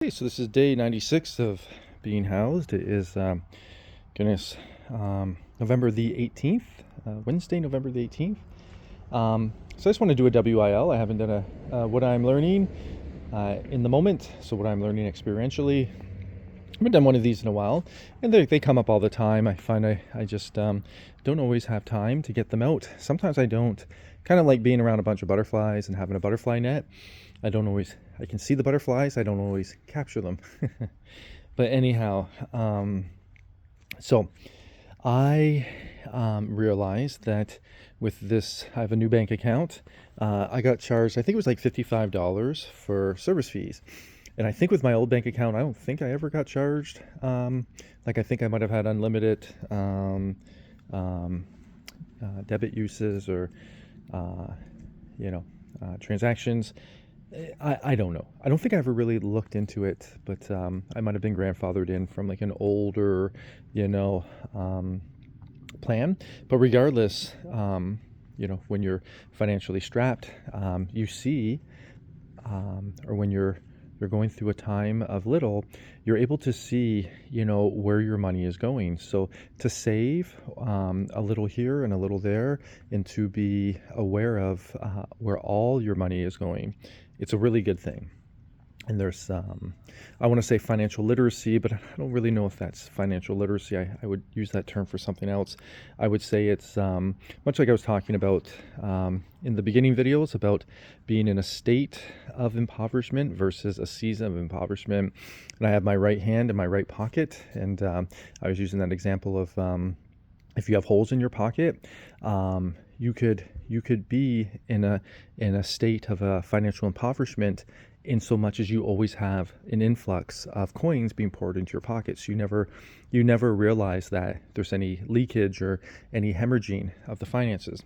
Okay, so this is day 96 of being housed. It is, November the 18th, Wednesday, November the 18th. So I just want to do a WIL. I haven't done what I'm learning in the moment, so what I'm learning experientially. I haven't done one of these in a while, and they come up all the time. I find I just don't always have time to get them out. Sometimes I don't. Kind of like being around a bunch of butterflies and having a butterfly net. I can see the butterflies, I don't always capture them. But anyhow, so I realized that with this, I have a new bank account. I got charged, I think it was like $55 for service fees. And I think with my old bank account, I don't think I ever got charged. I think I might have had unlimited debit uses or, transactions. I don't know. I don't think I ever really looked into it, but I might have been grandfathered in from like an older, plan. But regardless, when you're financially strapped, you see, or when you're going through a time of little, you're able to see, where your money is going. So to save a little here and a little there, and to be aware of where all your money is going, it's a really good thing. And there's, I want to say financial literacy, but I don't really know if that's financial literacy. I would use that term for something else. I would say it's much like I was talking about in the beginning videos about being in a state of impoverishment versus a season of impoverishment. And I have my right hand in my right pocket, and I was using that example of if you have holes in your pocket, you could be in a state of financial impoverishment in so much as you always have an influx of coins being poured into your pockets. You never realize that there's any leakage or any hemorrhaging of the finances.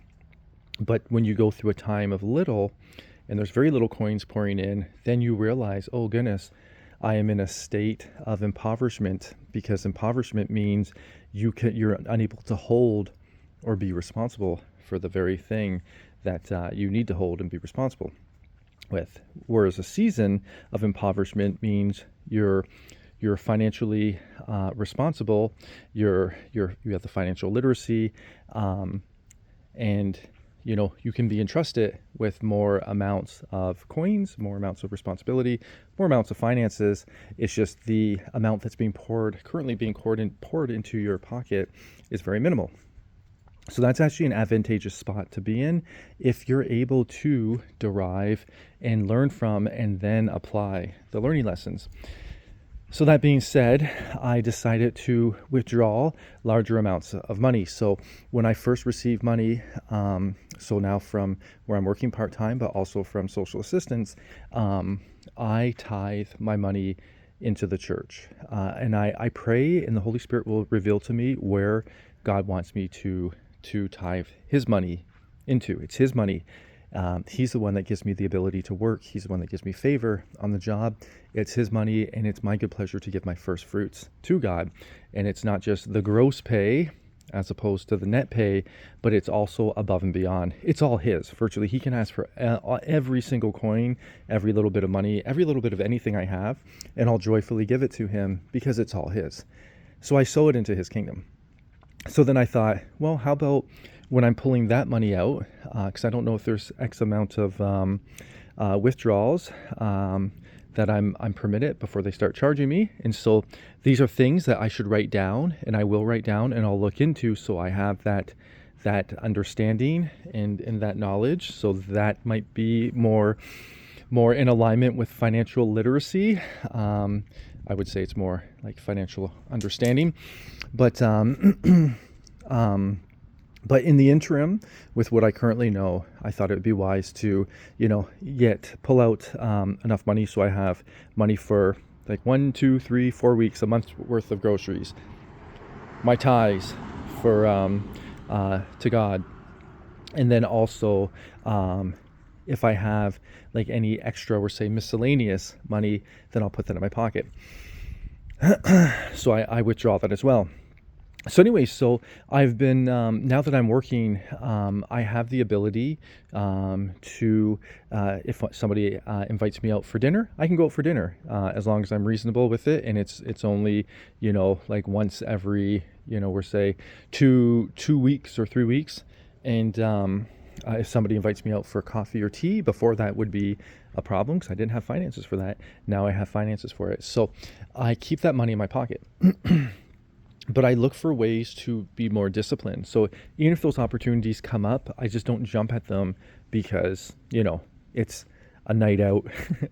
But when you go through a time of little and there's very little coins pouring in, then you realize, oh goodness, I am in a state of impoverishment, because impoverishment means you're unable to hold or be responsible for the very thing that you need to hold and be responsible with. Whereas a season of impoverishment means you're financially responsible, you have the financial literacy, and you can be entrusted with more amounts of coins, more amounts of responsibility, more amounts of finances. It's just the amount that's currently being poured into your pocket is very minimal. So that's actually an advantageous spot to be in if you're able to derive and learn from and then apply the learning lessons. So that being said, I decided to withdraw larger amounts of money. So when I first received money, so now from where I'm working part-time, but also from social assistance, I tithe my money into the church. And I pray, and the Holy Spirit will reveal to me where God wants me to tithe his money into. It's his money. He's the one that gives me the ability to work. He's the one that gives me favor on the job. It's his money, and it's my good pleasure to give my first fruits to God. And it's not just the gross pay as opposed to the net pay, but it's also above and beyond. It's all his. Virtually, he can ask for every single coin, every little bit of money, every little bit of anything I have, and I'll joyfully give it to him because it's all his. So I sow it into his kingdom. So then I thought, well, how about when I'm pulling that money out, because I don't know if there's X amount of withdrawals that I'm permitted before they start charging me. And so these are things that I should write down, and I will write down, and I'll look into, so I have that understanding and that knowledge. So that might be more in alignment with financial literacy. I would say it's more like financial understanding, but but in the interim, with what I currently know, I thought it would be wise to, pull out enough money so I have money for like 1, 2, 3, 4 weeks, a month's worth of groceries, my tithes for to God, and then also if I have like any extra or say miscellaneous money, then I'll put that in my pocket. So I withdraw that as well. So anyway, so I've been now that I'm working, I have the ability to if somebody invites me out for dinner, I can go out for dinner as long as I'm reasonable with it, and it's only like once every we're say two weeks or 3 weeks, and if somebody invites me out for coffee or tea, before that would be a problem because I didn't have finances for that. Now I have finances for it, so I keep that money in my pocket. But I look for ways to be more disciplined. So even if those opportunities come up, I just don't jump at them because, it's a night out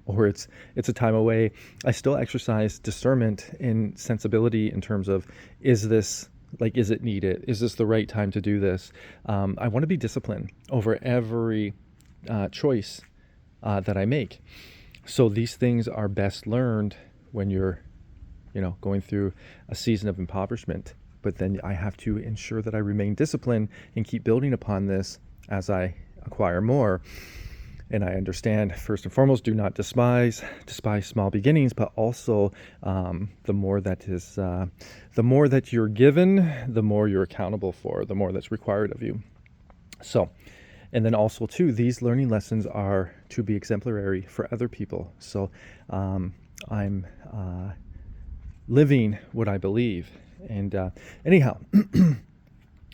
or it's a time away. I still exercise discernment and sensibility in terms of, is it needed? Is this the right time to do this? I want to be disciplined over every choice that I make. So these things are best learned when you're going through a season of impoverishment. But then I have to ensure that I remain disciplined and keep building upon this as I acquire more. And I understand, first and foremost, do not despise small beginnings, but also the more that you're given, the more you're accountable for, the more that's required of you. So, and then also too, these learning lessons are to be exemplary for other people. So I'm living what I believe. And anyhow,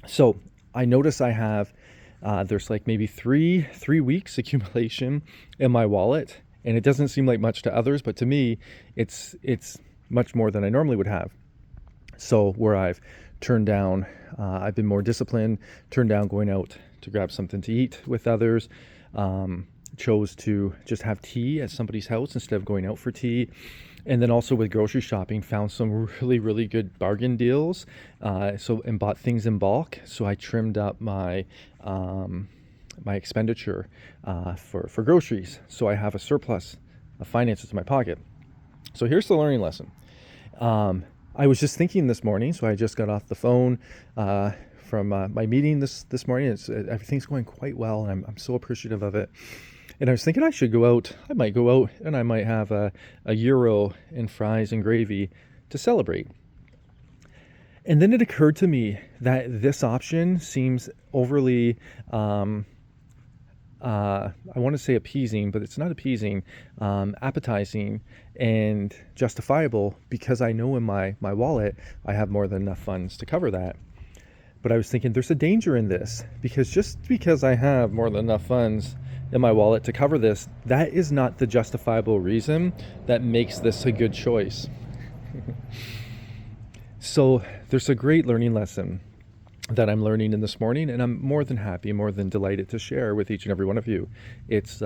so I notice I have there's like maybe three weeks accumulation in my wallet, and it doesn't seem like much to others, but to me, it's much more than I normally would have. So where I've turned down, I've been more disciplined, turned down going out to grab something to eat with others. Chose to just have tea at somebody's house instead of going out for tea. And then also with grocery shopping, found some really, really good bargain deals. And bought things in bulk. So I trimmed up my expenditure for groceries. So I have a surplus of finances in my pocket. So here's the learning lesson. I was just thinking this morning, so I just got off the phone from my meeting this morning. Everything's going quite well, and I'm so appreciative of it. And I was thinking I should go out. I might go out and I might have a euro and fries and gravy to celebrate. And then it occurred to me that this option seems overly, I want to say appeasing, but it's not appeasing, appetizing and justifiable, because I know in my wallet I have more than enough funds to cover that. But I was thinking there's a danger in this, because just because I have more than enough funds in my wallet to cover this, that is not the justifiable reason that makes this a good choice. So there's a great learning lesson that I'm learning in this morning, and I'm more than happy, more than delighted to share with each and every one of you. It's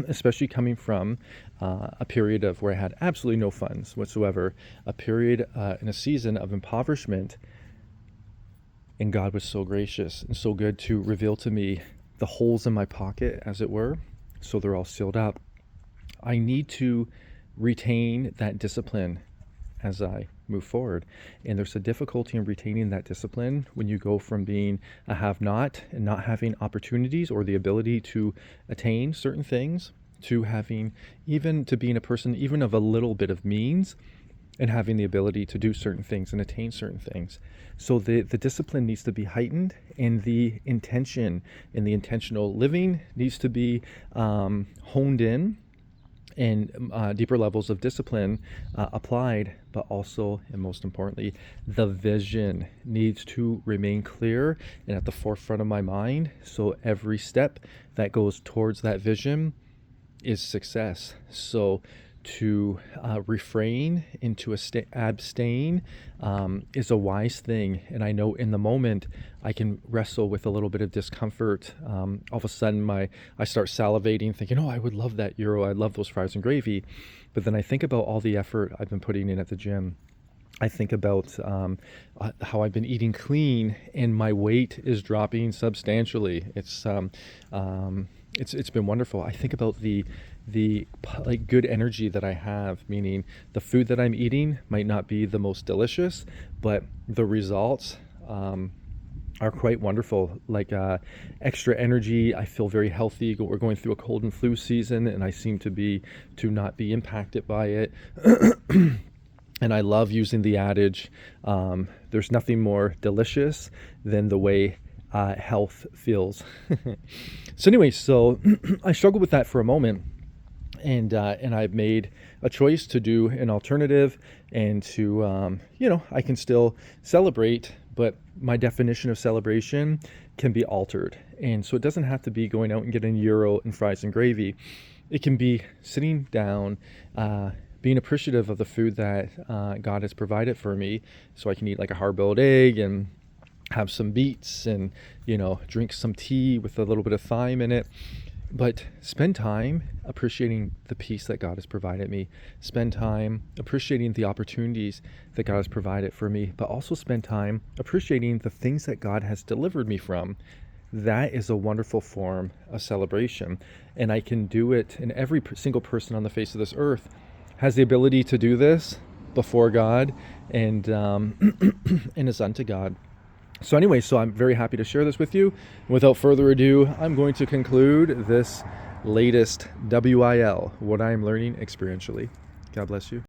especially coming from a period of where I had absolutely no funds whatsoever, a period in a season of impoverishment, and God was so gracious and so good to reveal to me the holes in my pocket, as it were, so they're all sealed up. I need to retain that discipline as I move forward. And there's a difficulty in retaining that discipline when you go from being a have-not and not having opportunities or the ability to attain certain things, to having, even to being a person even of a little bit of means and having the ability to do certain things and attain certain things. So the discipline needs to be heightened, and the intention and the intentional living needs to be honed in, and deeper levels of discipline applied. But also, and most importantly, the vision needs to remain clear and at the forefront of my mind, so every step that goes towards that vision is success. So to refrain and to abstain is a wise thing. And I know in the moment I can wrestle with a little bit of discomfort. All of a sudden I start salivating, thinking, oh, I would love that euro. I love those fries and gravy. But then I think about all the effort I've been putting in at the gym. I think about how I've been eating clean, and my weight is dropping substantially. It's been wonderful. I think about the like good energy that I have, meaning the food that I'm eating might not be the most delicious, but the results are quite wonderful. Like extra energy. I feel very healthy. We're going through a cold and flu season, and I seem to not be impacted by it. And I love using the adage, there's nothing more delicious than the way health feels. So anyway, so I struggled with that for a moment, and I've made a choice to do an alternative, and to I can still celebrate, but my definition of celebration can be altered, and so it doesn't have to be going out and getting gyro and fries and gravy. It can be sitting down, being appreciative of the food that God has provided for me, so I can eat like a hard-boiled egg and have some beets and drink some tea with a little bit of thyme in it. But spend time appreciating the peace that God has provided me. Spend time appreciating the opportunities that God has provided for me, but also spend time appreciating the things that God has delivered me from. That is a wonderful form of celebration. And I can do it, and every single person on the face of this earth has the ability to do this before God, and and is unto God. So anyway, so I'm very happy to share this with you. Without further ado, I'm going to conclude this latest WIL, what I am learning experientially. God bless you.